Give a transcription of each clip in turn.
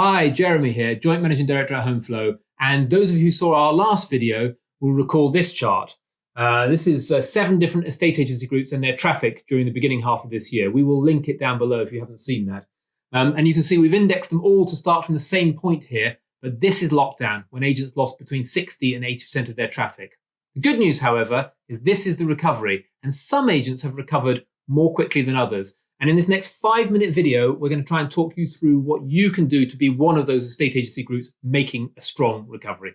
Hi, Jeremy here, Joint Managing Director at HomeFlow. And those of you who saw our last video will recall this chart. This is 7 different estate agency groups and their traffic during the beginning half of this year. We will link it down below if you haven't seen that. And you can see we've indexed them all to start from the same point here, but this is lockdown, when agents lost between 60 and 80% of their traffic. The good news, however, is this is the recovery, and some agents have recovered more quickly than others. And in this next 5-minute video, we're going to try and talk you through what you can do to be one of those estate agency groups making a strong recovery.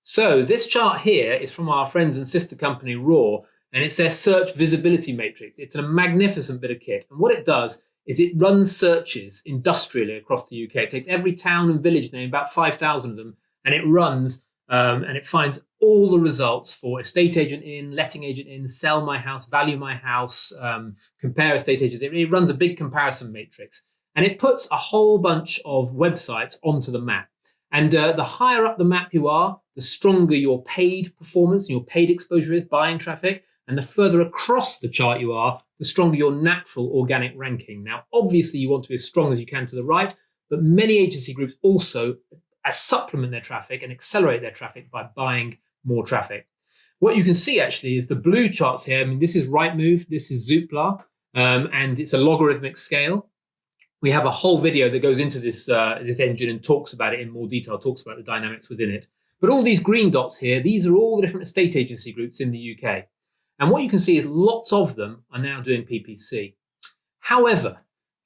So this chart here is from our friends and sister company Raw, and it's their search visibility matrix. It's a magnificent bit of kit. And what it does is it runs searches industrially across the UK. It takes every town and village name, about 5,000 of them, and it runs and it finds all the results for estate agent in, letting agent in, sell my house, value my house, compare estate agents. It runs a big comparison matrix, and it puts a whole bunch of websites onto the map. And the higher up the map you are, the stronger your paid performance and your paid exposure is, buying traffic. And the further across the chart you are, the stronger your natural organic ranking. Now, obviously, you want to be as strong as you can to the right, but many agency groups also supplement their traffic and accelerate their traffic by buying more traffic. What you can see actually is the blue charts here. I mean, this is Rightmove, this is Zoopla, and it's a logarithmic scale. We have a whole video that goes into this engine and talks about it in more detail, talks about the dynamics within it. But all these green dots here, these are all the different estate agency groups in the UK. And what you can see is lots of them are now doing PPC. However,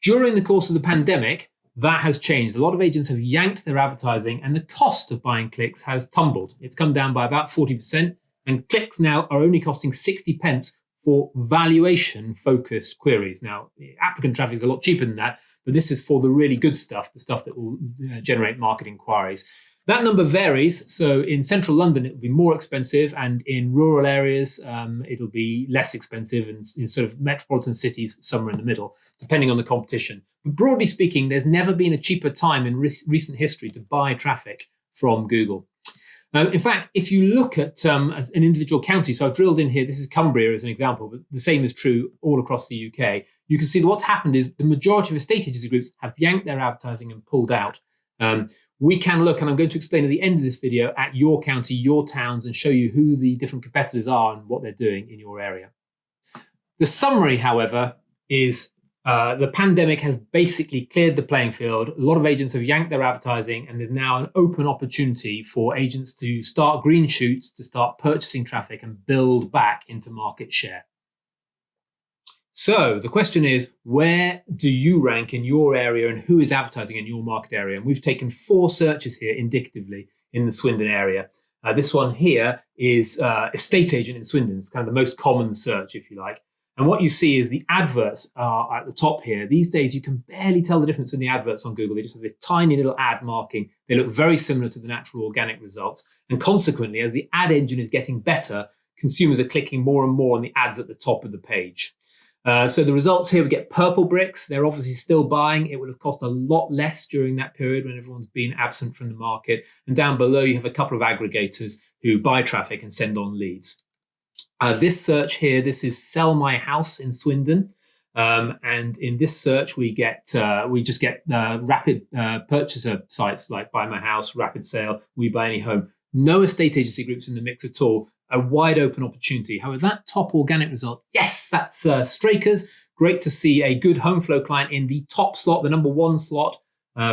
during the course of the pandemic, that has changed. A lot of agents have yanked their advertising, and the cost of buying clicks has tumbled. It's come down by about 40%, and clicks now are only costing 60 pence for valuation-focused queries. Now, applicant traffic is a lot cheaper than that, but this is for the really good stuff, the stuff that will generate market inquiries. That number varies. So in central London, it will be more expensive, and in rural areas, it'll be less expensive, and in sort of metropolitan cities, somewhere in the middle, depending on the competition. But broadly speaking, there's never been a cheaper time in recent history to buy traffic from Google. In fact, if you look at as an individual county, so I've drilled in here, this is Cumbria as an example, but the same is true all across the UK. You can see that what's happened is the majority of estate agency groups have yanked their advertising and pulled out. We can look, and I'm going to explain at the end of this video, at your county, your towns, and show you who the different competitors are and what they're doing in your area. The summary, however, is the pandemic has basically cleared the playing field. A lot of agents have yanked their advertising, and there's now an open opportunity for agents to start green shoots, to start purchasing traffic and build back into market share. So the question is, where do you rank in your area, and who is advertising in your market area? And we've taken 4 searches here indicatively in the Swindon area. This one here is estate agent in Swindon. It's kind of the most common search, if you like. And what you see is the adverts are at the top here. These days, you can barely tell the difference in the adverts on Google. They just have this tiny little ad marking. They look very similar to the natural organic results. And consequently, as the ad engine is getting better, consumers are clicking more and more on the ads at the top of the page. So the results here, we get purple bricks. They're obviously still buying. It would have cost a lot less during that period when everyone's been absent from the market. And down below, you have a couple of aggregators who buy traffic and send on leads. This search here, this is Sell My House in Swindon. And in this search, we just get rapid purchaser sites like Buy My House, Rapid Sale, We Buy Any Home. No estate agency groups in the mix at all. A wide open opportunity. However, that top organic result, yes, that's Strakers. Great to see a good HomeFlow client in the top slot, the number 1 slot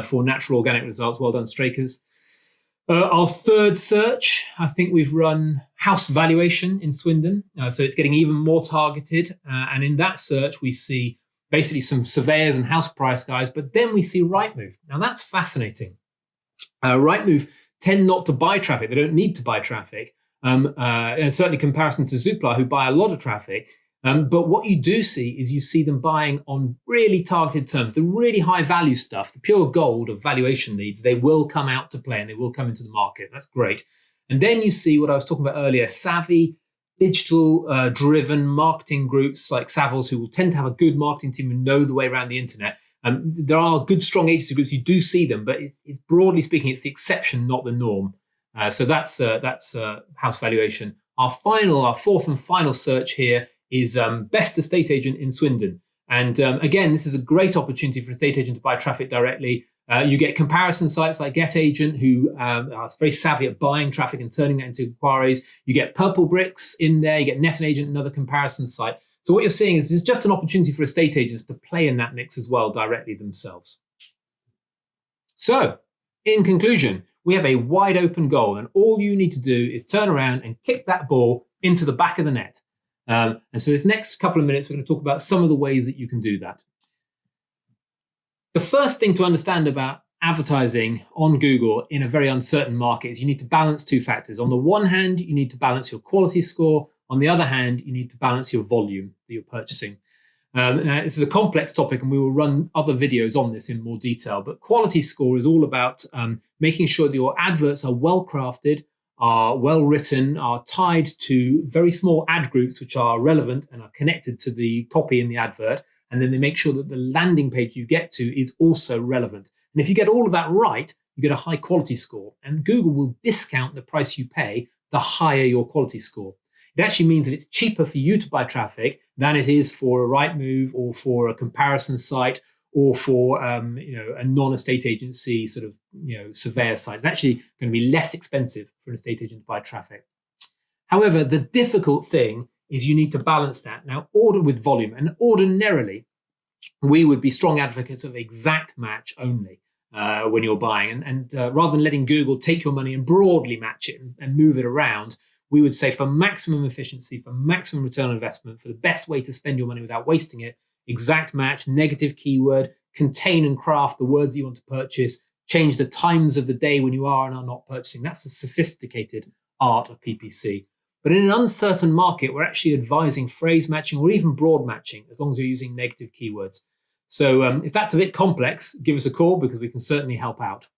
for natural organic results. Well done, Strakers. Our third search, I think we've run house valuation in Swindon. So it's getting even more targeted. And in that search, we see basically some surveyors and house price guys, but then we see Rightmove. Now that's fascinating. Rightmove tend not to buy traffic. They don't need to buy traffic. And certainly in comparison to Zoopla, who buy a lot of traffic. But what you do see is you see them buying on really targeted terms, the really high value stuff, the pure gold of valuation leads. They will come out to play and they will come into the market. That's great. And then you see what I was talking about earlier, savvy, digital driven marketing groups like Savills, who will tend to have a good marketing team and know the way around the internet. There are good, strong agency groups. You do see them, but it's broadly speaking, it's the exception, not the norm. So that's house valuation. Our 4th and final search here is best estate agent in Swindon. And again, this is a great opportunity for an estate agent to buy traffic directly. You get comparison sites like GetAgent, who are very savvy at buying traffic and turning that into inquiries. You get Purple Bricks in there. You get Net and Agent, another comparison site. So what you're seeing is there's just an opportunity for estate agents to play in that mix as well directly themselves. So, in conclusion, we have a wide open goal, and all you need to do is turn around and kick that ball into the back of the net. And so this next couple of minutes, we're going to talk about some of the ways that you can do that. The first thing to understand about advertising on Google in a very uncertain market is you need to balance two factors. On the one hand, you need to balance your quality score. On the other hand, you need to balance your volume that you're purchasing. Now, this is a complex topic, and we will run other videos on this in more detail. But quality score is all about making sure that your adverts are well crafted, are well written, are tied to very small ad groups which are relevant and are connected to the copy in the advert. And then they make sure that the landing page you get to is also relevant. And if you get all of that right, you get a high quality score. And Google will discount the price you pay the higher your quality score. It actually means that it's cheaper for you to buy traffic than it is for a Rightmove or for a comparison site or for a non-estate agency sort of surveyor site. It's actually going to be less expensive for an estate agent to buy traffic. However, the difficult thing is you need to balance that. Now, order with volume. And ordinarily, we would be strong advocates of exact match only when you're buying. And rather than letting Google take your money and broadly match it and move it around, we would say for maximum efficiency, for maximum return on investment, for the best way to spend your money without wasting it, exact match, negative keyword, contain and craft the words that you want to purchase, change the times of the day when you are and are not purchasing. That's the sophisticated art of PPC. But in an uncertain market, we're actually advising phrase matching or even broad matching, as long as you're using negative keywords. So if that's a bit complex, give us a call because we can certainly help out.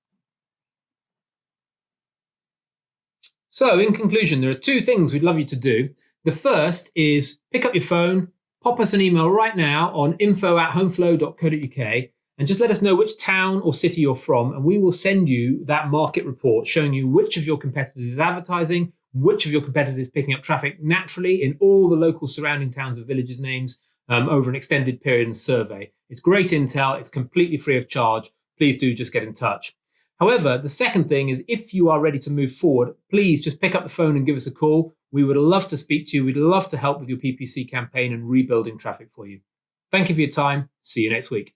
So in conclusion, there are two things we'd love you to do. The first is pick up your phone, pop us an email right now on info@homeflow.co.uk and just let us know which town or city you're from, and we will send you that market report showing you which of your competitors is advertising, which of your competitors is picking up traffic naturally in all the local surrounding towns and villages names over an extended period and survey. It's great intel. It's completely free of charge. Please do just get in touch. However, the second thing is if you are ready to move forward, please just pick up the phone and give us a call. We would love to speak to you. We'd love to help with your PPC campaign and rebuilding traffic for you. Thank you for your time. See you next week.